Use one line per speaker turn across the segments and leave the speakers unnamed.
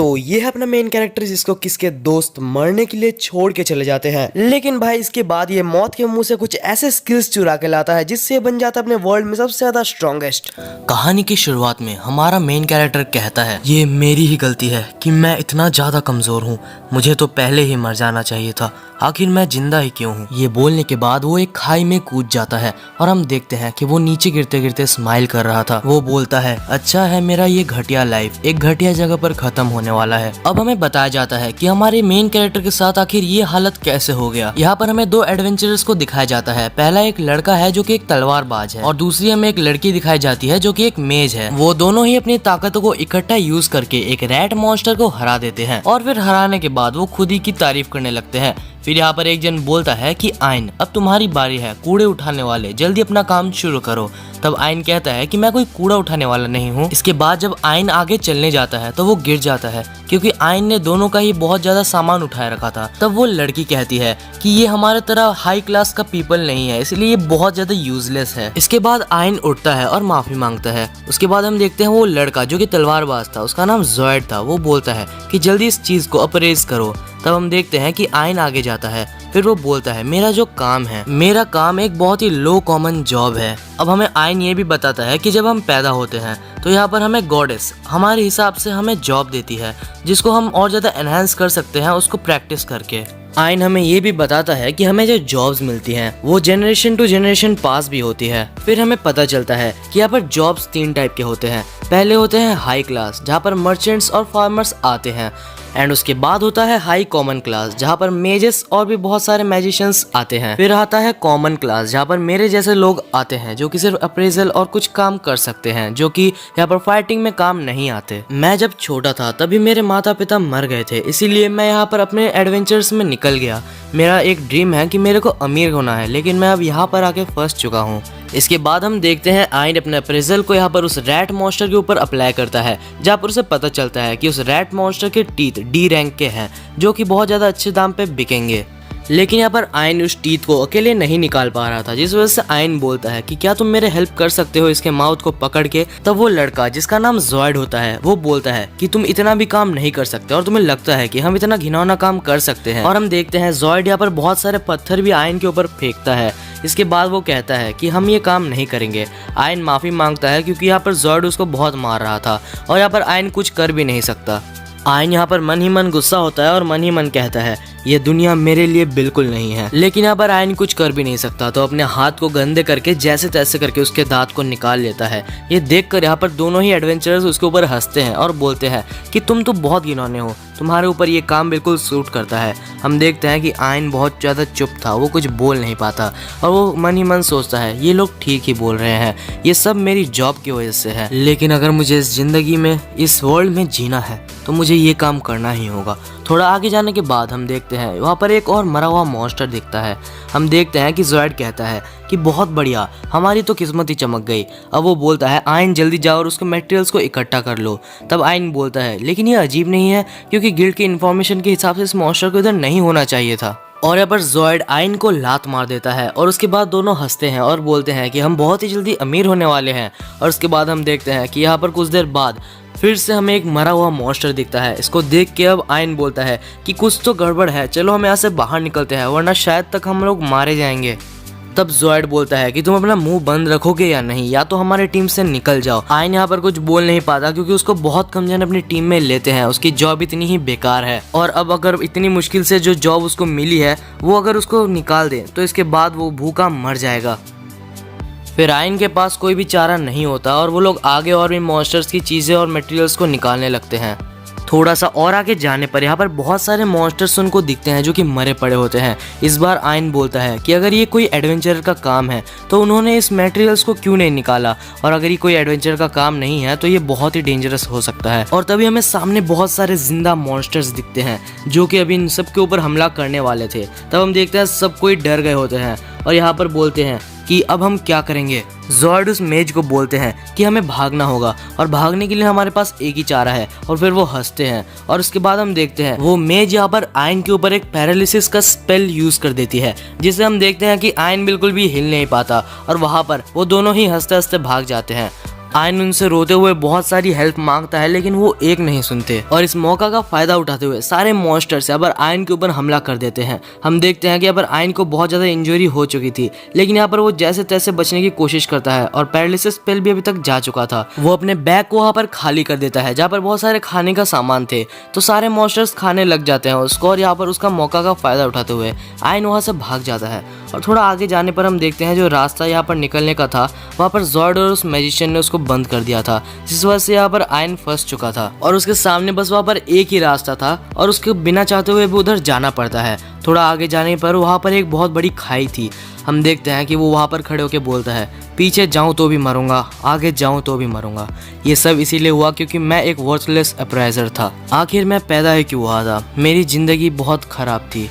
तो ये है अपना मेन कैरेक्टर जिसको किसके दोस्त मरने के लिए छोड़ के चले जाते हैं, लेकिन भाई इसके बाद ये मौत के मुंह से कुछ ऐसे स्किल्स चुरा के लाता है जिससे बन जाता है अपने वर्ल्ड में सबसे ज्यादा स्ट्रॉन्गेस्ट।
कहानी की शुरुआत में हमारा मेन कैरेक्टर कहता है ये मेरी ही गलती है कि मैं इतना ज्यादा कमजोर हूँ, मुझे तो पहले ही मर जाना चाहिए था, आखिर मैं जिंदा ही क्यों हूँ। ये बोलने के बाद वो एक खाई में कूद जाता है और हम देखते हैं कि वो नीचे गिरते गिरते स्माइल कर रहा था। वो बोलता है अच्छा है मेरा ये घटिया लाइफ एक घटिया जगह पर खत्म होने वाला है। अब हमें बताया जाता है कि हमारे मेन कैरेक्टर के साथ आखिर ये हालत कैसे हो गया। यहाँ पर हमें दो एडवेंचरर्स को दिखाया जाता है। पहला एक लड़का है जो कि एक तलवारबाज है और दूसरी हमें एक लड़की दिखाई जाती है जो कि एक मेज है। वो दोनों ही अपनी ताकतों को इकट्ठा यूज करके एक रैट मॉन्स्टर को हरा देते हैं और फिर हराने के बाद वो खुद ही की तारीफ करने लगते हैं। फिर यहाँ पर एक जन बोलता है कि आइन अब तुम्हारी बारी है, कूड़े उठाने वाले जल्दी अपना काम शुरू करो। तब आइन कहता है कि मैं कोई कूड़ा उठाने वाला नहीं हूँ। इसके बाद जब आइन आगे चलने जाता है तो वो गिर जाता है क्योंकि आइन ने दोनों का ही बहुत ज्यादा सामान उठाए रखा था। तब वो लड़की कहती है कि ये हमारे तरह हाई क्लास का पीपल नहीं है, इसलिए ये बहुत ज्यादा यूजलेस है। इसके बाद आइन उठता है और माफी मांगता है। उसके बाद हम देखते हैं वो लड़का जो कि तलवारबाज था, उसका नाम ज़ॉइड था, वो बोलता है कि जल्दी इस चीज को अप्रेज करो। तब हम देखते हैं कि आइन आगे जाता है। फिर वो बोलता है मेरा जो काम है, मेरा काम एक बहुत ही लो कॉमन जॉब है। अब हमें आइन ये भी बताता है कि जब हम पैदा होते हैं तो यहाँ पर हमें गॉडेस हमारे हिसाब से हमें जॉब देती है जिसको हम और ज्यादा एनहांस कर सकते हैं उसको प्रैक्टिस करके। आइन हमें ये भी बताता है कि हमें जो जॉब्स मिलती हैं वो जनरेशन टू जनरेशन पास भी होती है। फिर हमें पता चलता है कि यहाँ पर जॉब्स 3 टाइप के होते हैं। पहले होते हैं हाई क्लास जहाँ पर मर्चेंट्स और फार्मर्स आते हैं, एंड उसके बाद होता है हाई कॉमन क्लास जहाँ पर मेजेस और भी बहुत सारे मैजिशियंस आते हैं। फिर आता है कॉमन क्लास जहाँ पर मेरे जैसे लोग आते हैं जो कि सिर्फ अप्रेजल और कुछ काम कर सकते हैं, जो कि यहाँ पर फाइटिंग में काम नहीं आते। मैं जब छोटा था तभी मेरे माता पिता मर गए थे, इसीलिए मैं यहाँ पर अपने एडवेंचर्स में निकल गया। मेरा एक ड्रीम है कि मेरे को अमीर होना है, लेकिन मैं अब यहाँ पर आके फंस चुका हूँ। इसके बाद हम देखते हैं आइन अपने अप्रेजल को यहाँ पर उस रैट मॉन्स्टर के ऊपर अप्लाई करता है, जहाँ पर उसे पता चलता है कि उस रैट मॉन्स्टर के टीथ डी रैंक के हैं जो कि बहुत ज्यादा अच्छे दाम पे बिकेंगे। लेकिन यहाँ पर आइन उस टीथ को अकेले नहीं निकाल पा रहा था, जिस वजह से आइन बोलता है कि क्या तुम मेरे हेल्प कर सकते हो इसके माउथ को पकड़ के। तब वो लड़का जिसका नाम ज़ॉइड होता है वो बोलता है कि तुम इतना भी काम नहीं कर सकते और तुम्हें लगता है कि हम इतना घिनौना काम कर सकते हैं। और हम देखते हैं ज़ॉइड यहाँ पर बहुत सारे पत्थर भी आइन के ऊपर फेंकता है। इसके बाद वो कहता है कि हम ये काम नहीं करेंगे। आइन माफी मांगता है क्योंकि यहाँ पर ज़ॉइड उसको बहुत मार रहा था और यहाँ पर आइन कुछ कर भी नहीं सकता। आइन यहाँ पर मन ही मन गुस्सा होता है और मन ही मन कहता है ये दुनिया मेरे लिए बिल्कुल नहीं है। लेकिन यहाँ पर आइन कुछ कर भी नहीं सकता, तो अपने हाथ को गंदे करके जैसे तैसे करके उसके दांत को निकाल लेता है। ये देखकर यहाँ पर दोनों ही एडवेंचरर्स उसके ऊपर हंसते हैं और बोलते हैं कि तुम तो बहुत घिनौने हो, तुम्हारे ऊपर ये काम बिल्कुल सूट करता है। हम देखते हैं कि आइन बहुत ज़्यादा चुप था, वो कुछ बोल नहीं पाता और वो मन ही मन सोचता है ये लोग ठीक ही बोल रहे हैं, ये सब मेरी जॉब की वजह से है। लेकिन अगर मुझे इस जिंदगी में इस वर्ल्ड में जीना है तो मुझे ये काम करना ही होगा। थोड़ा आगे जाने के बाद हम देखते हैं वहाँ पर एक और मरा हुआ मॉन्स्टर दिखता है। हम देखते हैं कि ज़ॉइड कहता है कि बहुत बढ़िया, हमारी तो किस्मत ही चमक गई। अब वो बोलता है आइन जल्दी जाओ और उसके मटेरियल्स को इकट्ठा कर लो। तब आइन बोलता है लेकिन ये अजीब नहीं है क्योंकि गिल्ड की इन्फॉर्मेशन के हिसाब से इस मॉन्स्टर को इधर नहीं होना चाहिए था। और यहाँ पर ज़ॉइड आइन को लात मार देता है और उसके बाद दोनों हंसते हैं और बोलते हैं कि हम बहुत ही जल्दी अमीर होने वाले हैं। और उसके बाद हम देखते हैं कि यहाँ पर कुछ देर बाद फिर से हमें एक मरा हुआ मॉन्स्टर दिखता है। इसको देख के अब आइन बोलता है कि कुछ तो गड़बड़ है, चलो हम यहाँ से बाहर निकलते हैं वरना शायद तक हम लोग मारे जाएंगे। तब ज़ॉइड बोलता है कि तुम अपना मुंह बंद रखोगे या नहीं, या तो हमारे टीम से निकल जाओ। आइन यहाँ पर कुछ बोल नहीं पाता क्योंकि उसको बहुत कम जन अपनी टीम में लेते हैं, उसकी जॉब इतनी ही बेकार है। और अब अगर इतनी मुश्किल से जो जॉब उसको मिली है वो अगर उसको निकाल दे तो इसके बाद वो भूखा मर जाएगा। फिर आइन के पास कोई भी चारा नहीं होता और वो लोग आगे और भी मॉन्स्टर्स की चीज़ें और मटेरियल्स को निकालने लगते हैं। थोड़ा सा और आगे जाने पर यहाँ पर बहुत सारे मॉन्स्टर्स उनको दिखते हैं जो कि मरे पड़े होते हैं। इस बार आइन बोलता है कि अगर ये कोई एडवेंचर का काम है तो उन्होंने इस मटेरियल्स को क्यों नहीं निकाला, और अगर ये कोई एडवेंचर का काम नहीं है तो ये बहुत ही डेंजरस हो सकता है। और तभी हमें सामने बहुत सारे जिंदा मॉन्स्टर्स दिखते हैं जो कि अभी इन सब के ऊपर हमला करने वाले थे। तब हम देखते हैं सब कोई डर गए होते हैं और यहाँ पर बोलते हैं कि अब हम क्या करेंगे। ज़ॉइड उस मेज को बोलते हैं कि हमें भागना होगा और भागने के लिए हमारे पास एक ही चारा है, और फिर वो हंसते हैं। और उसके बाद हम देखते हैं वो मेज यहाँ पर आइन के ऊपर एक पैरालिसिस का स्पेल यूज कर देती है, जिससे हम देखते हैं कि आइन बिल्कुल भी हिल नहीं पाता और वहाँ पर वो दोनों ही हंसते हंसते भाग जाते हैं। आयन उनसे रोते हुए बहुत सारी हेल्प मांगता है, लेकिन वो एक नहीं सुनते और इस मौका का फायदा उठाते हुए सारे मॉन्स्टर्स यहाँ पर आयन के ऊपर हमला कर देते हैं। हम देखते हैं कि यहाँ पर आयन को बहुत ज्यादा इंजरी हो चुकी थी, लेकिन यहाँ पर वो जैसे तैसे बचने की कोशिश करता है और पैरालिसिस स्पेल भी अभी तक जा चुका था। वो अपने बैग को वहाँ पर खाली कर देता है जहाँ पर बहुत सारे खाने का सामान थे, तो सारे मॉन्स्टर्स खाने लग जाते हैं उसको और यहाँ पर उसका मौका का फायदा उठाते हुए आयन वहाँ से भाग जाता है। और थोड़ा आगे जाने पर हम देखते हैं जो रास्ता यहाँ पर निकलने का था वहाँ पर जॉर्ड और उस मैजिशियन ने उसको बंद कर दिया था, जिस वजह से यहाँ पर आयन फंस चुका था और उसके सामने बस वहाँ पर एक ही रास्ता था और उसके बिना चाहते हुए भी उधर जाना पड़ता है। थोड़ा आगे जाने पर वहाँ पर एक बहुत बड़ी खाई थी। हम देखते हैं कि वो वहाँ पर खड़े होकर बोलता है, पीछे जाऊँ तो भी मरूंगा, आगे जाऊँ तो भी मरूंगा। ये सब इसीलिए हुआ क्योंकि मैं एक वर्थलेस अप्राइजर था। आखिर मैं पैदा ही क्यों हुआ था? मेरी जिंदगी बहुत खराब थी।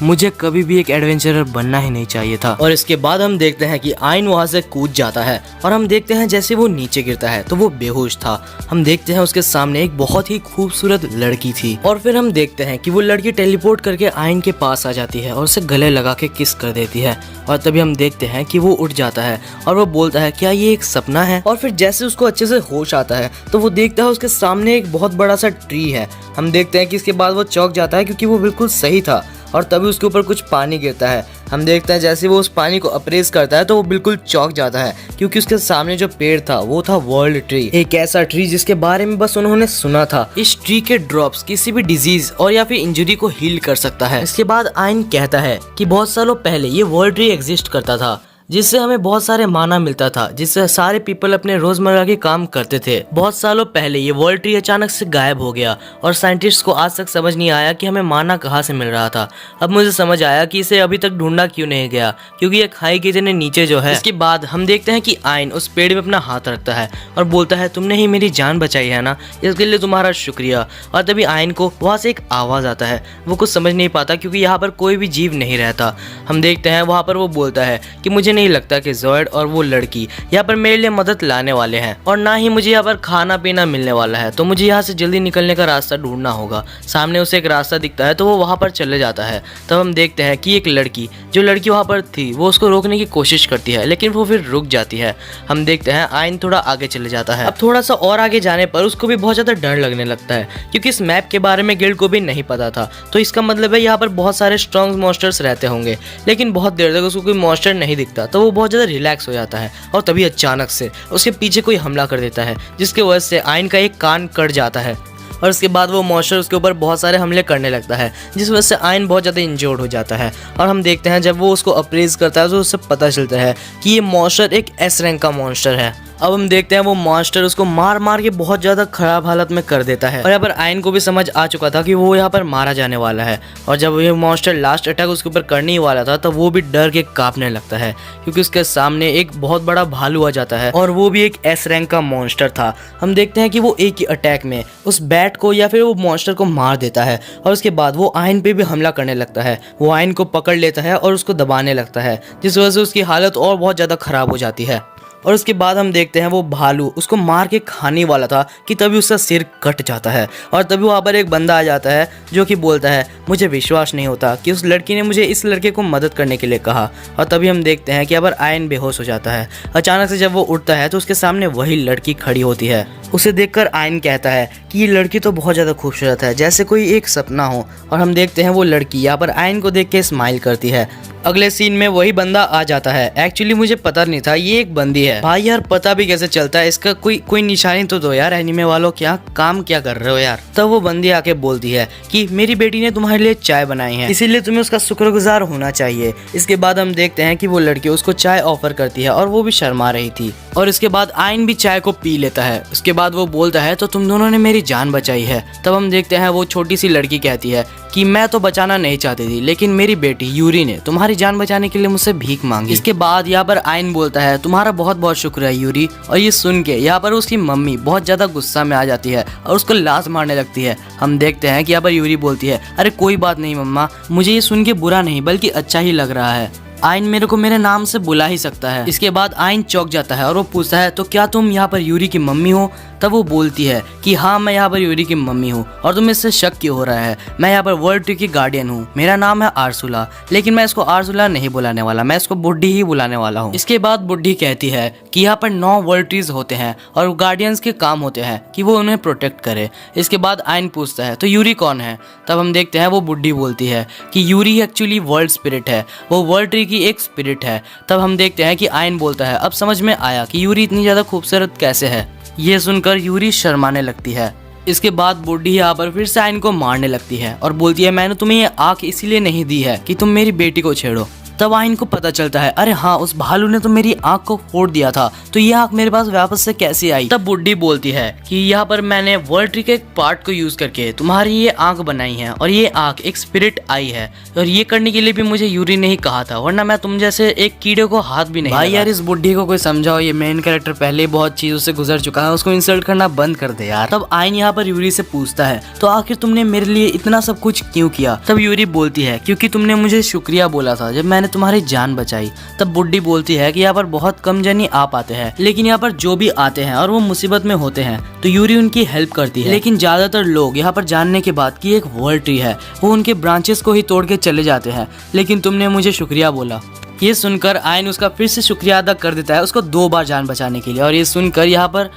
मुझे कभी भी एक एडवेंचरर बनना ही नहीं चाहिए था। और इसके बाद हम देखते हैं कि आयन वहाँ से कूद जाता है और हम देखते हैं जैसे वो नीचे गिरता है तो वो बेहोश था। हम देखते हैं उसके सामने एक बहुत ही खूबसूरत लड़की थी और फिर हम देखते हैं कि वो लड़की टेलीपोर्ट करके आयन के पास आ जाती है और उसे गले लगा के किस कर देती है। और तभी हम देखते हैं कि वो उठ जाता है और वो बोलता है, क्या ये एक सपना है? और फिर जैसे उसको अच्छे से होश आता है तो वो देखता है उसके सामने एक बहुत बड़ा सा ट्री है। हम देखते हैं कि इसके बाद वो चौंक जाता है क्योंकि वो बिल्कुल सही था और तभी उसके ऊपर कुछ पानी गिरता है। हम देखते हैं जैसे वो उस पानी को अप्रेस करता है तो वो बिल्कुल चौंक जाता है क्योंकि उसके सामने जो पेड़ था वो था वर्ल्ड ट्री, एक ऐसा ट्री जिसके बारे में बस उन्होंने सुना था। इस ट्री के ड्रॉप्स किसी भी डिजीज और या फिर इंजरी को हील कर सकता है। इसके बाद आयन कहता है कि बहुत सालों पहले ये वर्ल्ड ट्री एग्जिस्ट करता था जिससे हमें बहुत सारे माना मिलता था, जिससे सारे पीपल अपने रोजमर्रा के काम करते थे। बहुत सालों पहले ये वर्ल्ड ट्री अचानक से गायब हो गया और साइंटिस्ट को आज तक समझ नहीं आया कि हमें माना कहाँ से मिल रहा था। अब मुझे समझ आया कि इसे अभी तक ढूंढा क्यों नहीं गया, क्योंकि ये खाई के इतने नीचे जो है। इसके बाद हम देखते हैं कि आयन उस पेड़ में अपना हाथ रखता है और बोलता है, तुमने ही मेरी जान बचाई है ना, इसके लिए तुम्हारा शुक्रिया। और तभी आयन को वहाँ से एक आवाज आता है। वो कुछ समझ नहीं पाता क्योंकि यहाँ पर कोई भी जीव नहीं रहता। हम देखते हैं वहाँ पर वो बोलता है कि मुझे नहीं लगता कि जॉर्ड और वो लड़की यहाँ पर मेरे लिए मदद लाने वाले हैं और ना ही मुझे यहाँ पर खाना पीना मिलने वाला है, तो मुझे यहाँ से जल्दी निकलने का रास्ता ढूंढना होगा। सामने उसे एक रास्ता दिखता है तो वो वहाँ पर चले जाता है। तब हम देखते हैं कि एक लड़की वहाँ पर थी वो उसको रोकने की कोशिश करती है, लेकिन वो फिर रुक जाती है। हम देखते हैं आयन थोड़ा आगे चले जाता है। अब थोड़ा सा और आगे जाने पर उसको भी बहुत ज्यादा डर लगने लगता है क्योंकि इस मैप के बारे में गिल्ड को भी नहीं पता था, तो इसका मतलब है यहाँ पर बहुत सारे स्ट्रॉन्ग मॉन्स्टर्स रहते होंगे। लेकिन बहुत देर तक उसको कोई मॉन्स्टर नहीं दिखता तो वो बहुत ज्यादा रिलैक्स हो जाता है और तभी अचानक से उसके पीछे कोई हमला कर देता है, जिसकी वजह से आयन का एक कान कट जाता है और उसके बाद वो मॉन्स्टर उसके ऊपर बहुत सारे हमले करने लगता है, जिस वजह से आयन बहुत ज़्यादा इंजर्ड हो जाता है। और हम देखते हैं जब वो उसको अप्रेज करता है तो उससे पता चलता है कि ये मॉन्स्टर एक एस रैंक का मॉन्स्टर है। अब हम देखते हैं वो मॉन्स्टर उसको मार मार के बहुत ज़्यादा खराब हालत में कर देता है और यहाँ पर आयन को भी समझ आ चुका था कि वो यहाँ पर मारा जाने वाला है। और जब ये मॉन्स्टर लास्ट अटैक उसके ऊपर करने ही वाला था तब वो भी डर के कांपने लगता है क्योंकि उसके सामने एक बहुत बड़ा भालू आ जाता है और वो भी एक एस रैंक का मॉन्स्टर था। हम देखते हैं कि वो एक ही अटैक में उस बैट को या फिर वो मॉन्स्टर को मार देता है और उसके बाद वो आयन पे भी हमला करने लगता है। वो आयन को पकड़ लेता है और उसको दबाने लगता है, जिस वजह से उसकी हालत और बहुत ज़्यादा खराब हो जाती है। और उसके बाद हम देखते हैं वो भालू उसको मार के खाने वाला था कि तभी उसका सिर कट जाता है और तभी वहाँ पर एक बंदा आ जाता है जो कि बोलता है, मुझे विश्वास नहीं होता कि उस लड़की ने मुझे इस लड़के को मदद करने के लिए कहा। और तभी हम देखते हैं कि अब आयन बेहोश हो जाता है। अचानक से जब वो उठता है तो उसके सामने वही लड़की खड़ी होती है। उसे देखकर आयन कहता है कि ये लड़की तो बहुत ज़्यादा खूबसूरत है, जैसे कोई एक सपना हो। और हम देखते हैं वो लड़की यहाँ पर आयन को देख के स्माइल करती है। अगले सीन में वही बंदा आ जाता है। एक्चुअली मुझे पता नहीं था ये एक बंदी है। भाई यार पता भी कैसे चलता है, इसका कोई निशानी तो दो यार, एनिमे वालों क्या काम क्या कर रहे हो यार। तब वो बंदी आके बोलती है कि मेरी बेटी ने तुम्हारे लिए चाय बनाई है, इसीलिए तुम्हें उसका शुक्रगुजार होना चाहिए। इसके बाद हम देखते हैं कि वो लड़की उसको चाय ऑफर करती है और वो भी शर्मा रही थी। और इसके बाद आयन भी चाय को पी लेता है। उसके बाद वो बोलता है, तो तुम दोनों ने मेरी जान बचाई है। तब हम देखते हैं वो छोटी सी लड़की कहती है कि मैं तो बचाना नहीं चाहती थी, लेकिन मेरी बेटी यूरी ने तुम्हारी जान बचाने के लिए मुझसे भीख मांगी। इसके बाद यहाँ पर आयन बोलता है, तुम्हारा बहुत बहुत शुक्र है यूरी। और ये सुन के यहाँ पर उसकी मम्मी बहुत ज्यादा गुस्सा में आ जाती है और उसको लात मारने लगती है। हम देखते हैं कि यहाँ पर यूरी बोलती है, अरे कोई बात नहीं मम्मा, मुझे ये सुन के बुरा नहीं बल्कि अच्छा ही लग रहा है। आयन मेरे को मेरे नाम से बुला ही सकता है। इसके बाद आयन चौंक जाता है और वो पूछता है, तो क्या तुम यहाँ पर यूरी की मम्मी हो? तब वो बोलती है कि हाँ मैं यहाँ पर यूरी की मम्मी हूँ और तुम्हें इससे शक क्यों हो रहा है, मैं यहाँ पर वर्ल्ड ट्री की गार्डियन हूँ, मेरा नाम है आर्सुला, लेकिन मैं इसको आर्सुला नहीं बुलाने वाला, मैं इसको बुड्ढी ही बुलाने वाला हूँ। इसके बाद बुड्ढी कहती है कि यहाँ पर 9 वर्ल्ड ट्रीज होते हैं और गार्डियंस के काम होते हैं कि वो उन्हें प्रोटेक्ट करे। इसके बाद आयन पूछता है तो यूरी कौन है? तब हम देखते हैं वो बुड्ढी बोलती है कि यूरी एक्चुअली वर्ल्ड स्पिरिट है, वो वर्ल्ड ट्री की एक स्पिरिट है। तब हम देखते हैं कि आयन बोलता है अब समझ में आया कि यूरी इतनी ज़्यादा खूबसूरत कैसे है। ये सुनकर यूरी शर्माने लगती है। इसके बाद बुड्ढी यहाँ पर फिर से आयन को मारने लगती है और बोलती है मैंने तुम्हें ये आँख इसीलिए नहीं दी है कि तुम मेरी बेटी को छेड़ो। तब आयन को पता चलता है अरे हाँ उस भालू ने तो मेरी आंख को फोड़ दिया था, तो ये आंख मेरे पास वापस से कैसे आई? तब बुड्ढी बोलती है कि यहाँ पर मैंने वर्ल्ड ट्री के एक पार्ट को यूज करके तुम्हारी ये आंख बनाई है और ये आंख एक स्पिरिट आई है, और ये करने के लिए भी मुझे यूरी ने ही कहा था, वरना मैं तुम जैसे एक कीड़े को हाथ भी नहीं। भाई यार इस बुड्ढी को कोई समझाओ, ये मेन कैरेक्टर पहले ही बहुत चीजों से गुजर चुका है, उसको इंसल्ट करना बंद कर दे यार। तब आयन यहाँ पर यूरी से पूछता है तो आखिर तुमने मेरे लिए इतना सब कुछ क्यों किया? तब यूरी बोलती है क्योंकि तुमने मुझे शुक्रिया बोला था जब मैंने तुम्हारी जान बचाई। तब बुड्ढी बोलती है कि यहाँ पर बहुत कम जन आ पाते हैं, लेकिन यहाँ पर जो भी आते हैं और वो मुसीबत में होते हैं तो यूरी उनकी हेल्प करती है, लेकिन ज्यादातर लोग यहाँ पर जानने के बाद कि एक वर्ल्ड ट्री है वो उनके ब्रांचेस को ही तोड़ के चले जाते हैं, लेकिन तुमने मुझे शुक्रिया बोला। ये सुनकर आयन उसका फिर से शुक्रिया अदा कर देता है उसको 2 बार जान बचाने के लिए, और ये सुनकर यहाँ पर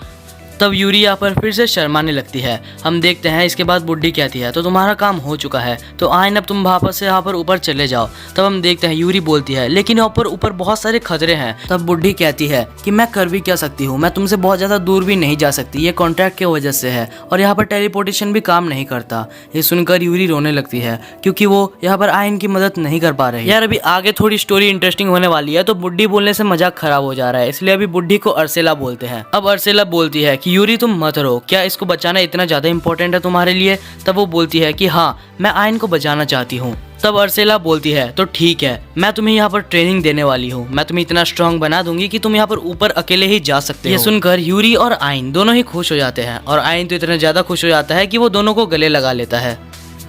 तब यूरी यहाँ पर फिर से शर्माने लगती है। हम देखते हैं इसके बाद बुड्ढी कहती है तो तुम्हारा काम हो चुका है, तो आयन अब तुम वापस से यहाँ पर ऊपर चले जाओ। तब हम देखते हैं यूरी बोलती है लेकिन यहाँ पर ऊपर बहुत सारे खतरे हैं। तब बुड्ढी कहती है कि मैं कर भी क्या सकती हूँ, मैं तुमसे बहुत ज्यादा दूर भी नहीं जा सकती, ये कॉन्ट्रैक्ट की वजह से है और यहाँ पर टेलीपोर्टेशन भी काम नहीं करता। ये सुनकर यूरी रोने लगती है क्योंकि वो यहाँ पर आयन की मदद नहीं कर पा रही। यार अभी आगे थोड़ी स्टोरी इंटरेस्टिंग होने वाली है, तो बुड्ढी बोलने से मजाक खराब हो जा रहा है, इसलिए अभी बुड्ढी को अर्सेला बोलते हैं। अब अर्सेला बोलती है कि यूरी तुम मत रो, क्या इसको बचाना इतना ज्यादा इंपॉर्टेंट है तुम्हारे लिए? तब वो बोलती है कि हाँ मैं आयन को बचाना चाहती हूँ। तब अर्सेला बोलती है तो ठीक है, मैं तुम्हें यहाँ पर ट्रेनिंग देने वाली हूँ, मैं तुम्हें इतना स्ट्रांग बना दूंगी कि तुम यहाँ पर ऊपर अकेले ही जा सकते हो। ये सुनकर यूरी और आयन दोनों ही खुश हो जाते हैं, और आयन तो इतना ज्यादा खुश हो जाता है कि वो दोनों को गले लगा लेता है।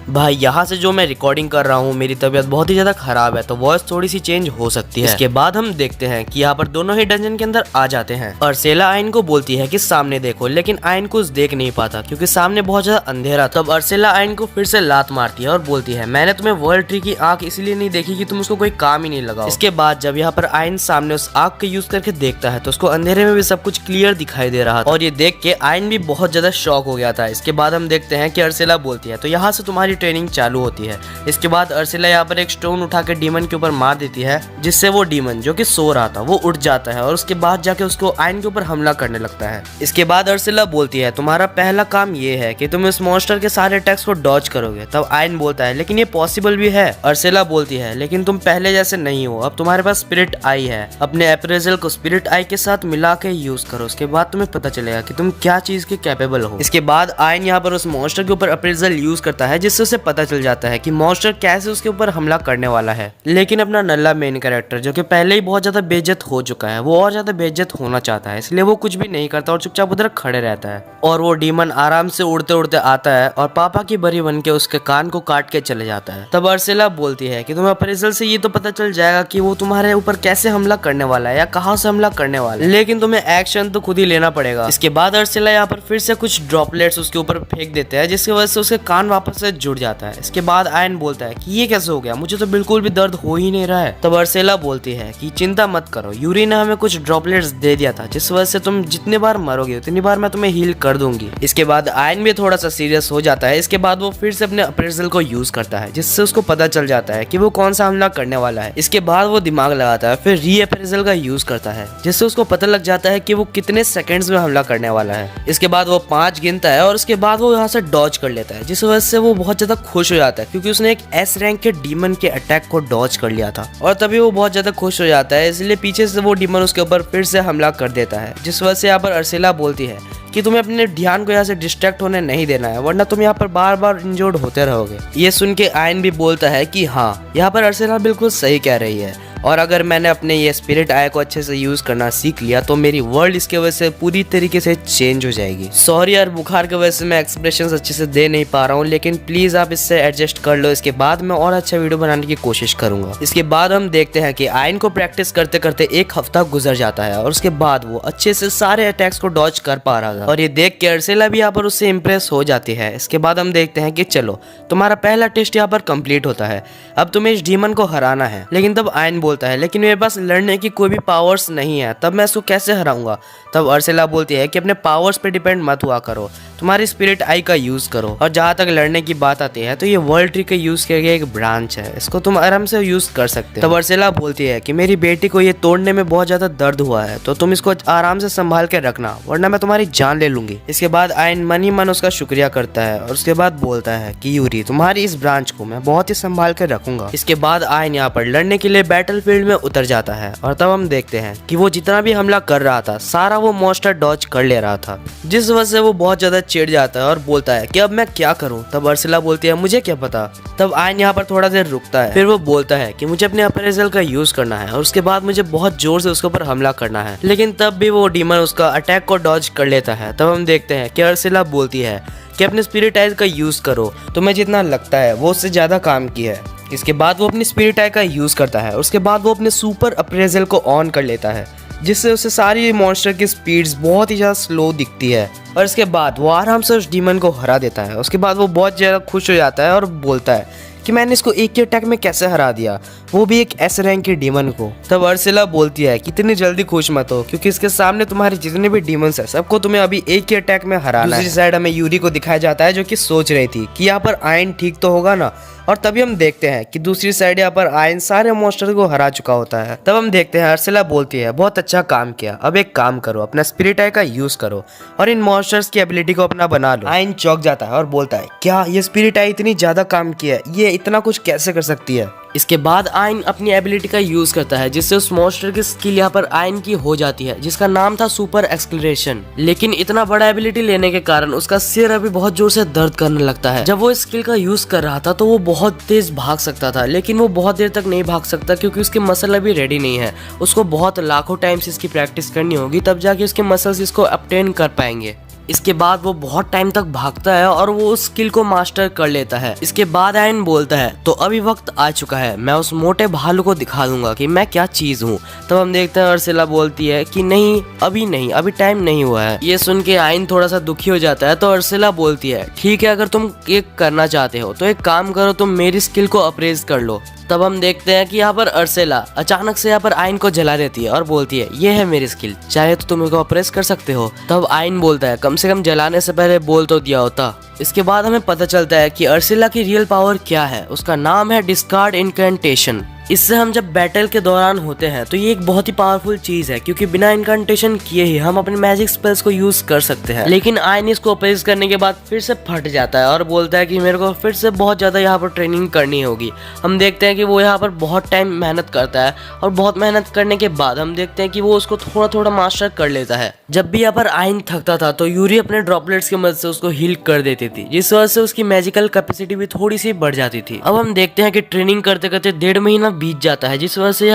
भाई यहाँ से जो मैं रिकॉर्डिंग कर रहा हूँ मेरी तबीयत बहुत ही ज्यादा खराब है, तो वॉइस थोड़ी सी चेंज हो सकती है। इसके बाद हम देखते हैं कि यहाँ पर दोनों ही डंजन के अंदर आ जाते हैं। अर्सेला आयन को बोलती है कि सामने देखो, लेकिन आयन कुछ देख नहीं पाता क्योंकि सामने बहुत ज्यादा अंधेरा। तब अर्सेला आयन को फिर से लात मारती है और बोलती है मैंने तुम्हें वर्ल्ड ट्री की आंख इसलिए नहीं देखी कि तुम उसको कोई काम ही नहीं लगाओ। इसके बाद जब यहाँ पर आयन सामने उस आंख का यूज करके देखता है तो उसको अंधेरे में भी सब कुछ क्लियर दिखाई दे रहा था, और ये देख के आयन भी बहुत ज्यादा शॉक हो गया था। इसके बाद हम देखते हैं कि अर्सेला बोलती है तो यहाँ से तुम्हारी ट्रेनिंग चालू होती है। इसके बाद अर्सेला यहाँ पर एक स्टोन उठा के डीमन के ऊपर मार देती है, जिससे वो डीमन जो कि सो रहा था वो उठ जाता है, और उसके बाद जाके उसको आयन के ऊपर हमला करने लगता है। इसके बाद अर्सेला बोलती है तुम्हारा पहला काम ये है कि तुम इस मॉन्स्टर के सारे अटैक्स को डॉज करोगे। तब आयन बोलता है लेकिन ये पॉसिबल भी है। अर्सेला बोलती है लेकिन तुम पहले जैसे नहीं हो, अब तुम्हारे पास स्पिरिट आई है, अपने अप्रेजल को स्पिरिट आई के साथ मिला के यूज करो, उसके बाद तुम्हें पता चलेगा कि तुम क्या चीज के कैपेबल हो। इसके बाद आयन यहाँ पर उस मॉन्स्टर के ऊपर अप्रेजल यूज करता है, जिससे उसे पता चल जाता है कि मॉन्स्टर कैसे उसके ऊपर हमला करने वाला है। लेकिन अपना नल्ला मेन कैरेक्टर जो कि पहले ही बहुत ज्यादा बेइज्जत हो चुका है, वो और ज्यादा बेइज्जत होना चाहता है, इसलिए वो कुछ भी नहीं करता और चुपचाप उधर खड़े रहता है। और वो डीमन आराम से उड़ते उड़ते आता है और पापा की बरी बन के उसके कान को काट के चले जाता है। तब अर्सेला बोलती है कि तुम्हें अप्रेजल से ये तो पता चल जाएगा कि वो तुम्हारे ऊपर कैसे हमला करने वाला है या कहाँ से हमला करने वाला है, लेकिन तुम्हें एक्शन तो खुद ही लेना पड़ेगा। इसके बाद अर्सेला यहाँ पर फिर से कुछ ड्रॉपलेट्स उसके ऊपर फेंक देते हैं, जिसकी वजह से उसके कान वापस से जुड़ जाता है। इसके बाद आयन बोलता है कि ये कैसे हो गया, मुझे तो बिल्कुल भी दर्द हो ही नहीं रहा है। तब अर्सेला बोलती है कि चिंता मत करो, यूरी ने हमें कुछ ड्रॉपलेट्स दे दिया था, जिस वजह से तुम जितने बार मरोगे उतनी बार मैं तुम्हें हील कर दूंगी। इसके बाद आयन भी थोड़ा सा सीरियस हो जाता है। इसके बाद वो फिर से अपने अप्रेजल को यूज करता है, जिससे उसको पता चल जाता है कि वो कौन सा हमला करने वाला है। इसके बाद वो दिमाग लगाता है, फिर री अप्रेजल का यूज करता है, जिससे उसको पता लग जाता है कि वो कितने सेकंड्स में हमला करने वाला है। इसके बाद वो 5 गिनता है और उसके बाद वो यहाँ से डॉज कर लेता है, जिस वजह से वो बहुत ज्यादा खुश हो जाता है क्योंकि उसने एक एस रैंक के डीमन के अटैक को डॉज कर लिया था, और तभी वो बहुत ज्यादा खुश हो जाता है। इसलिए पीछे से वो डीमन उसके ऊपर फिर से हमला कर देता है, जिस वजह से यहाँ पर अर्सेला बोलती है कि तुम्हें अपने ध्यान को यहाँ से डिस्ट्रैक्ट होने नहीं देना है, वरना तुम यहाँ पर बार बार इंजर्ड होते रहोगे। ये सुन के आयन भी बोलता है कि हाँ, यहाँ पर अर्सेला बिल्कुल सही कह रही है, और अगर मैंने अपने ये स्पिरिट आई को अच्छे से यूज करना सीख लिया तो मेरी वर्ल्ड इसके वजह से पूरी तरीके से चेंज हो जाएगी। सॉरी यार, बुखार की वजह से मैं एक्सप्रेशंस अच्छे से दे नहीं पा रहा हूँ, लेकिन प्लीज आप इससे एडजस्ट कर लो। इसके बाद मैं और अच्छा वीडियो बनाने की कोशिश करूंगा। इसके बाद हम देखते हैं कि आयन को प्रैक्टिस करते करते एक हफ्ता गुजर जाता है और उसके बाद वो अच्छे से सारे अटैक्स को डॉज कर पा रहा था और ये देख के अर्सेला भी यहाँ पर उससे इम्प्रेस हो जाती है। इसके बाद हम देखते हैं कि चलो तुम्हारा पहला टेस्ट यहाँ पर कंप्लीट होता है, अब तुम्हें इस डीमन को हराना है। लेकिन तब आयन बोलता है लेकिन मेरे पास लड़ने की कोई भी पावर्स नहीं है, तब मैं इसको कैसे हराऊंगा। तब अर्सेला बोलती है कि अपने पावर्स पे डिपेंड मत हुआ करो, तुम्हारी स्पिरिट आई का यूज करो। और जहाँ तक लड़ने की बात आती है तो ये वर्ल्ड ट्री का यूज किया गया एक ब्रांच है, इसको तुम आराम से यूज कर सकते हो। तब अर्सेला बोलती है कि मेरी बेटी को ये तोड़ने में बहुत ज्यादा दर्द हुआ है, तो तुम इसको आराम से संभाल के रखना, वरना मैं तुम्हारी जान ले लूंगी। इसके बाद आयन मन ही मन उसका शुक्रिया करता है और उसके बाद बोलता है कि यूरी, तुम्हारी इस ब्रांच को मैं बहुत ही संभाल कर रखूंगा। इसके बाद आयन यहाँ पर लड़ने के लिए बैटलफील्ड में उतर जाता है और तब हम देखते हैं कि वो जितना भी हमला कर रहा था सारा वो मॉन्स्टर डॉज कर ले रहा था, जिस वजह से वो बहुत ज्यादा चिढ़ जाता है और बोलता है कि अब मैं क्या करूं। तब अर्सेला बोलती है मुझे क्या पता। तब आयन यहाँ पर थोड़ा देर रुकता है, फिर वो बोलता है कि मुझे अपने अप्रेजल का यूज करना है और उसके बाद मुझे बहुत जोर से उसके ऊपर हमला करना है। लेकिन तब भी वो डीमन उसका अटैक को डॉज कर लेता है। तब हम देखते हैं कि अर्सेला बोलती है कि अपने स्पिरिट आइज का यूज करो, तुम्हें जितना लगता है वो उससे ज्यादा काम की है। इसके बाद वो अपनी स्पिरिट आई का यूज करता है, उसके बाद वो अपने सुपर अप्रेजल को ऑन कर लेता है, जिससे उसे सारी मॉन्स्टर की स्पीड्स बहुत ही ज़्यादा स्लो दिखती है और इसके बाद वो आराम से उस डीमन को हरा देता है। उसके बाद वो बहुत ज़्यादा खुश हो जाता है और बोलता है कि मैंने इसको एक ही अटैक में कैसे हरा दिया, वो भी एक एस रैंक के डीमन को। तब अर्सेला बोलती है कि इतनी जल्दी खुश मत हो, क्योंकि इसके सामने तुम्हारे जितने भी डीमंस हैं सबको तुम्हें अभी एक ही अटैक में हराना है। दूसरी साइड हमें यूरी को दिखाया जाता है जो कि सोच रही थी कि यहाँ पर आयन ठीक तो होगा ना, और तभी हम देखते हैं कि दूसरी साइड यहाँ पर आयन सारे मॉन्स्टर को हरा चुका होता है। तब हम देखते हैं अर्सेला बोलती है बहुत अच्छा काम किया, अब एक काम करो, अपना स्पिरिट आई का यूज करो और इन मॉन्स्टर्स की एबिलिटी को अपना बना लो। आयन चौंक जाता है और बोलता है क्या ये स्पिरिट आई इतनी ज्यादा काम किया है, ये इतना कुछ कैसे कर सकती है। इसके बाद आयन अपनी एबिलिटी का यूज करता है, जिससे उस मॉन्स्टर की स्किल यहाँ पर आयन की हो जाती है, जिसका नाम था सुपर एक्सक्लेरेशन। लेकिन इतना बड़ा एबिलिटी लेने के कारण उसका सिर अभी बहुत जोर से दर्द करने लगता है। जब वो इस स्किल का यूज कर रहा था तो वो बहुत तेज भाग सकता था, लेकिन वो बहुत देर तक नहीं भाग सकता क्योंकि उसके मसल अभी रेडी नहीं है। उसको बहुत लाखों टाइम्स इसकी प्रैक्टिस करनी होगी, तब जाके उसके मसल्स इसको अपटेन कर पाएंगे। इसके बाद वो बहुत टाइम तक भागता है और वो उस स्किल को मास्टर कर लेता है। इसके बाद आयन बोलता है तो अभी वक्त आ चुका है, मैं उस मोटे भालू को दिखा दूंगा कि मैं क्या चीज हूँ। तब हम देखते हैं अर्सेला बोलती है कि नहीं, अभी टाइम नहीं हुआ है। ये सुन के आयन थोड़ा सा दुखी हो जाता है। तो अर्सेला बोलती है ठीक है, अगर तुम एक करना चाहते हो तो एक काम करो, तुम मेरी स्किल को अप्रेज कर लो। तब हम देखते हैं कि यहाँ पर अर्सेला अचानक से यहाँ पर आयन को जला देती है और बोलती है ये है मेरी स्किल, चाहे तो तुम इसको अप्रेस कर सकते हो। तब आयन बोलता है कम से कम जलाने से पहले बोल तो दिया होता। इसके बाद हमें पता चलता है कि अर्सेला की रियल पावर क्या है, उसका नाम है डिस्कार्ड इनकैंटेशन। इससे हम जब बैटल के दौरान होते हैं तो ये एक बहुत ही पावरफुल चीज है, क्योंकि बिना इनकैंटेशन किए ही हम अपने मैजिक स्पेल्स को यूज कर सकते हैं। लेकिन आयन इसको अप्रेस करने के बाद फिर से फट जाता है और बोलता है कि मेरे को फिर से बहुत ज्यादा यहाँ पर ट्रेनिंग करनी होगी। हम देखते हैं कि वो यहाँ पर बहुत टाइम मेहनत करता है और बहुत मेहनत करने के बाद हम देखते हैं कि वो उसको थोड़ा थोड़ा मास्टर कर लेता है। जब भी यहाँ पर आयन थकता था तो यूरी अपने ड्रॉपलेट्स की मदद से उसको हील कर देती थी, जिस वजह से उसकी मैजिकल कैपेसिटी भी थोड़ी सी बढ़ जाती थी। अब हम देखते हैं कि ट्रेनिंग करते करते 1.5 महीना बीत जाता है, जिस वजह से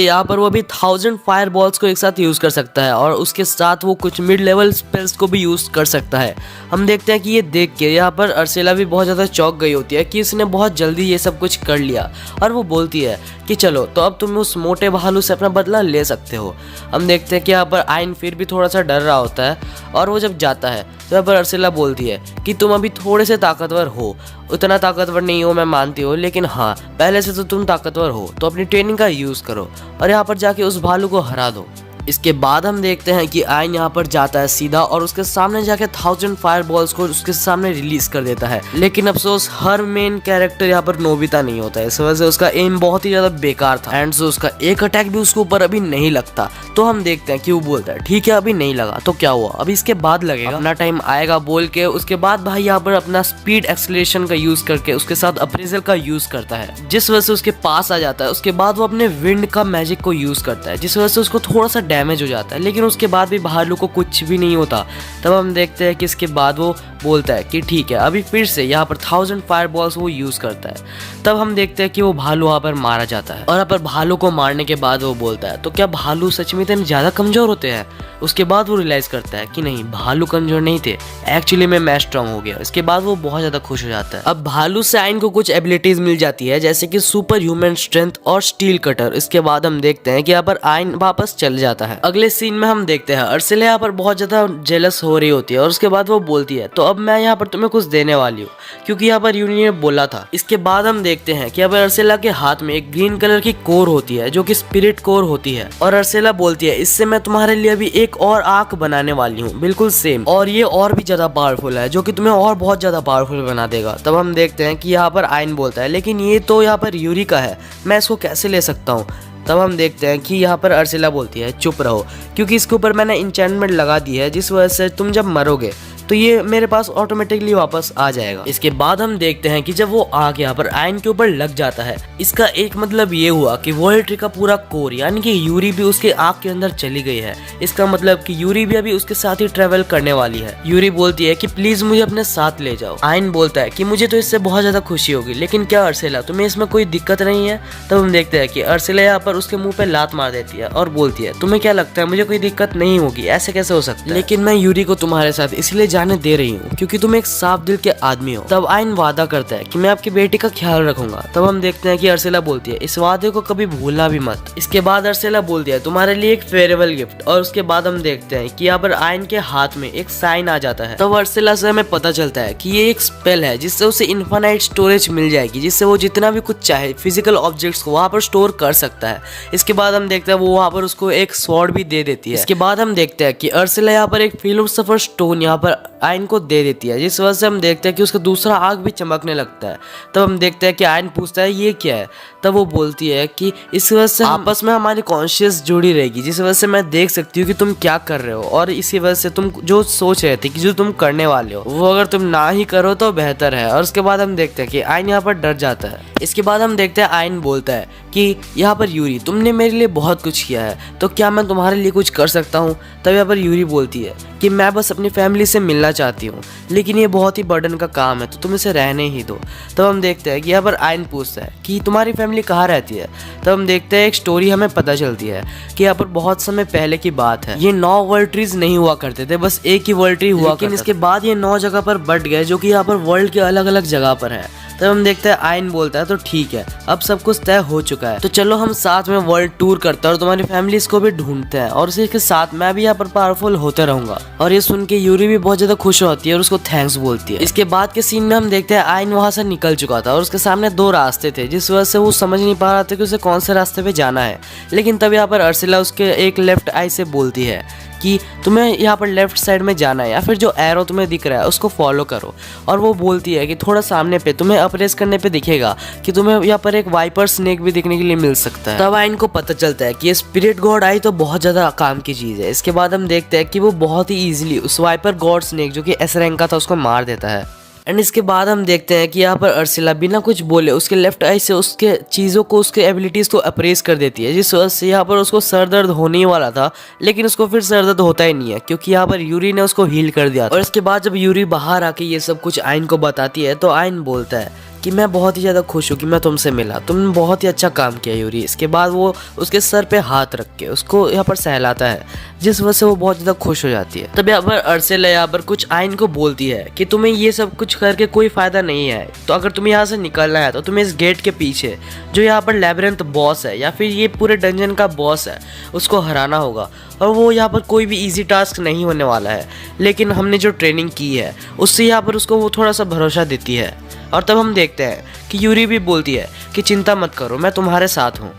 यहाँ पर वो भी 1000 फायर बॉल्स को एक साथ यूज कर सकता है और उसके साथ वो कुछ मिड लेवल स्पेल्स को भी यूज कर सकता है। हम देखते हैं कि ये देख के यहाँ पर अर्सेला भी बहुत ज्यादा चौंक गई होती है कि इसने बहुत जल्दी ये सब कुछ कर लिया, और वो बोलती है कि चलो तो अब तुम उस मोटे भालू से अपना बदला ले सकते हो। हम देखते हैं कि यहाँ पर आयन फिर भी थोड़ा सा डर रहा होता है और वो जब जाता है तो यहाँ पर अर्सेला बोलती है कि तुम अभी थोड़े से ताकतवर हो, उतना ताकतवर नहीं हो मैं मानती हूँ, लेकिन हाँ पहले से तो तुम ताकतवर हो, तो अपनी ट्रेनिंग का यूज करो और यहाँ पर जाके उस भालू को हरा दो। इसके बाद हम देखते हैं कि आयन यहाँ पर जाता है सीधा और उसके सामने जाके 1000 फायर बॉल्स को उसके सामने रिलीज कर देता है। लेकिन अफसोस हर मेन कैरेक्टर यहाँ पर नोबिता नहीं होता है, इस वजह से उसका एम बहुत ही ज्यादा बेकार था एंड सो उसका एक अटैक भी उसके ऊपर अभी नहीं लगता। तो हम देखते हैं कि वो बोलता है ठीक है अभी नहीं लगा तो क्या हुआ, अभी इसके बाद लगेगा, अपना टाइम आएगा बोल के उसके बाद भाई यहाँ पर अपना स्पीड एक्सेलरेशन का यूज करके उसके साथ अप्रेजल का यूज करता है, जिस वजह से उसके पास आ जाता है। उसके बाद वो अपने विंड का मैजिक को यूज करता है, जिस वजह से उसको थोड़ा सा डैमेज हो जाता है, लेकिन उसके बाद भी भालू को कुछ भी नहीं होता। तब हम देखते हैं कि इसके बाद वो बोलता है कि ठीक है। अभी फिर से यहाँ पर 1000 फायर बॉल्स वो यूज करता है। तब हम देखते हैं कि वो भालू वहाँ पर मारा जाता है और यहाँ पर भालू को मारने के बाद वो बोलता है तो क्या भालू सच में इतने ज्यादा कमजोर होते हैं। उसके बाद वो रियलाइज करता है कि नहीं, भालू कमजोर नहीं थे, एक्चुअली मैं स्ट्रांग हो गया। इसके बाद वो बहुत ज्यादा खुश हो जाता है। अब भालू से आयन को कुछ एबिलिटीज मिल जाती है जैसे कि सुपर ह्यूमन स्ट्रेंथ और स्टील कटर। इसके बाद हम देखते हैं कि यहाँ पर आयन वापस चल जाता है। अगले सीन में हम देखते हैं अर्सिला यहाँ पर बहुत ज्यादा जेलस हो रही होती है और उसके बाद वो बोलती है तो अब मैं यहाँ पर तुम्हें कुछ देने वाली हूँ क्योंकि यहाँ पर यूनी ने बोला था। इसके बाद हम देखते हैं कि अब अर्सिला के हाथ में एक ग्रीन कलर की कोर होती है जो कि स्पिरिट कोर होती है और अर्सिला बोलती है इससे मैं तुम्हारे लिए अभी एक और आंख बनाने वाली हूँ, बिल्कुल सेम, और ये और भी ज्यादा पावरफुल है जो कि तुम्हें और बहुत ज्यादा पावरफुल बना देगा। तब हम देखते हैं कि यहाँ पर आयन बोलता है लेकिन ये तो यहाँ पर यूरी का है, मैं इसको कैसे ले सकता हूँ। तब हम देखते हैं कि यहाँ पर अर्सिला बोलती है चुप रहो क्योंकि इसके ऊपर मैंने इंचेंटमेंट लगा दी है जिस वजह से तुम जब मरोगे तो ये मेरे पास ऑटोमेटिकली वापस आ जाएगा। इसके बाद हम देखते हैं कि जब वो आग यहाँ पर आयन के ऊपर लग जाता है, इसका एक मतलब ये हुआ कि वर्ल्ड ट्री का पूरा कोर यानी कि यूरी भी उसके आग के अंदर चली गई है। इसका मतलब कि यूरी भी अभी उसके साथ ही ट्रेवल करने वाली है। यूरी बोलती है कि प्लीज मुझे अपने साथ ले जाओ। आयन बोलता है कि मुझे तो इससे बहुत ज्यादा खुशी होगी, लेकिन क्या अर्सिला तुम्हें इसमें कोई दिक्कत नहीं है। तब हम देखते हैं कि अर्सिला यहाँ पर उसके मुंह पे लात मार देती है और बोलती है तुम्हें क्या लगता है मुझे कोई दिक्कत नहीं होगी, ऐसे कैसे हो सकता है, लेकिन मैं यूरी को तुम्हारे साथ इसलिए जाने दे रही हूँ क्योंकि तुम एक साफ दिल के आदमी हो। तब आयन वादा करता है कि मैं आपकी बेटी का ख्याल रखूंगा। तब हम देखते हैं कि अर्सिला बोलती है इस वादे को कभी भूलना भी मत। इसके बाद अर्सिला बोलती है तुम्हारे लिए एक फेयरवेल गिफ्ट, और उसके बाद हम देखते हैं कि यहाँ पर आयन के हाथ में एक साइन आ जाता है। तब अर्सिला से हमें पता चलता है कि ये एक स्पेल है जिससे उसे इन्फिनाइट स्टोरेज मिल जाएगी, जिससे वो जितना भी कुछ चाहे फिजिकल ऑब्जेक्ट्स को वहाँ पर स्टोर कर सकता है। इसके बाद हम देखते हैं वो वहाँ पर उसको एक स्वॉर्ड भी दे देती है। इसके बाद हम देखते हैं कि अर्सिला यहाँ पर एक फिलोसोफर स्टोन यहाँ पर आयन को दे देती है, जिस वजह से हम देखते हैं कि उसका दूसरा आग भी चमकने लगता है। तब हम देखते हैं कि आयन पूछता है ये क्या है। तब वो बोलती है कि इस वजह से आपस में हमारी कॉन्शियस जुड़ी रहेगी, जिस वजह से मैं देख सकती हूँ कि तुम क्या कर रहे हो, और इसी वजह से तुम जो सोच रहे थे कि जो तुम करने वाले हो वो अगर तुम ना ही करो तो बेहतर है। और उसके बाद हम देखते हैं कि आयन यहाँ पर डर जाता है। इसके बाद हम देखते हैं आयन बोलता है कि यहाँ पर यूरी तुमने मेरे लिए बहुत कुछ किया है, तो क्या मैं तुम्हारे लिए कुछ कर सकता हूँ। तब यहाँ पर यूरी बोलती है कि मैं बस अपनी फैमिली से मिलना चाहती हूँ, लेकिन ये बहुत ही बर्डन का काम है तो तुम इसे रहने ही दो। तब हम देखते हैं कि यहाँ पर आयन पूछता है कि तुम्हारी फैमिली कहाँ रहती है। तब हम देखते हैं एक स्टोरी हमें पता चलती है कि यहाँ पर बहुत समय पहले की बात है। ये 9 वर्ल्ड ट्रीज नहीं हुआ करते थे, बस एक ही वर्ल्ड ट्री हुआ, लेकिन इसके बाद ये 9 जगह पर बट गए जो कि यहाँ पर वर्ल्ड के अलग अलग जगह पर है। तब हम देखते हैं आयन बोलता है तो ठीक है, अब सब कुछ तय हो चुका है, तो चलो हम साथ में वर्ल्ड टूर करते हैं और तुम्हारी फैमिलीज को भी ढूंढते हैं, और इसी के साथ मैं भी यहाँ पर पावरफुल होते रहूंगा। और ये सुन के यूरी भी बहुत ज्यादा खुश होती है और उसको थैंक्स बोलती है। इसके बाद के सीन में हम देखते हैं आयन वहां से निकल चुका था और उसके सामने 2 रास्ते थे, जिस वजह से वो समझ नहीं पा रहा था कि उसे कौन से रास्ते पे जाना है। लेकिन तब यहाँ पर अर्सिला उसके एक लेफ्ट आई से बोलती है कि तुम्हें यहाँ पर लेफ्ट साइड में जाना है, या फिर जो एरो तुम्हें दिख रहा है उसको फॉलो करो। और वो बोलती है कि थोड़ा सामने पे तुम्हें अप्रेस करने पे दिखेगा कि तुम्हें यहाँ पर एक वाइपर स्नेक भी दिखने के लिए मिल सकता है। तब आयन को पता चलता है कि ये स्पिरिट गॉड आई तो बहुत ज्यादा काम की चीज है। इसके बाद हम देखते हैं कि वो बहुत ही इजीली उस वाइपर गॉड स्नेक जो कि एस रैंक का था उसको मार देता है। एंड इसके बाद हम देखते हैं कि यहाँ पर अर्सिला बिना कुछ बोले उसके लेफ्ट आई से उसके चीज़ों को, उसके एबिलिटीज को अप्रेस कर देती है, जिस वजह से यहाँ पर उसको सर दर्द होने ही वाला था, लेकिन उसको फिर सर दर्द होता ही नहीं है क्योंकि यहाँ पर यूरी ने उसको हील कर दिया। और इसके बाद जब यूरी बाहर आके ये सब कुछ आयन को बताती है तो आयन बोलता है कि मैं बहुत ही ज़्यादा खुश हूँ कि मैं तुमसे मिला, तुमने बहुत ही अच्छा काम किया यूरी। इसके बाद वो उसके सर पे हाथ रख के उसको यहाँ पर सहलाता है, जिस वजह से वो बहुत ज़्यादा खुश हो जाती है। तब यहाँ पर अर्सिला यहाँ पर कुछ आयन को बोलती है कि तुम्हें ये सब कुछ करके कोई फ़ायदा नहीं है, तो अगर तुम्हें यहाँ से निकलना है तो तुम्हें इस गेट के पीछे जो यहाँ पर लैबिरिंथ बॉस है या फिर ये पूरे डंजन का बॉस है उसको हराना होगा। और वो यहाँ पर कोई भी ईजी टास्क नहीं होने वाला है, लेकिन हमने जो ट्रेनिंग की है उससे यहाँ पर उसको वो थोड़ा सा भरोसा देती है। और तब हम देखते हैं कि यूरी भी बोलती है कि चिंता मत करो, मैं तुम्हारे साथ हूँ।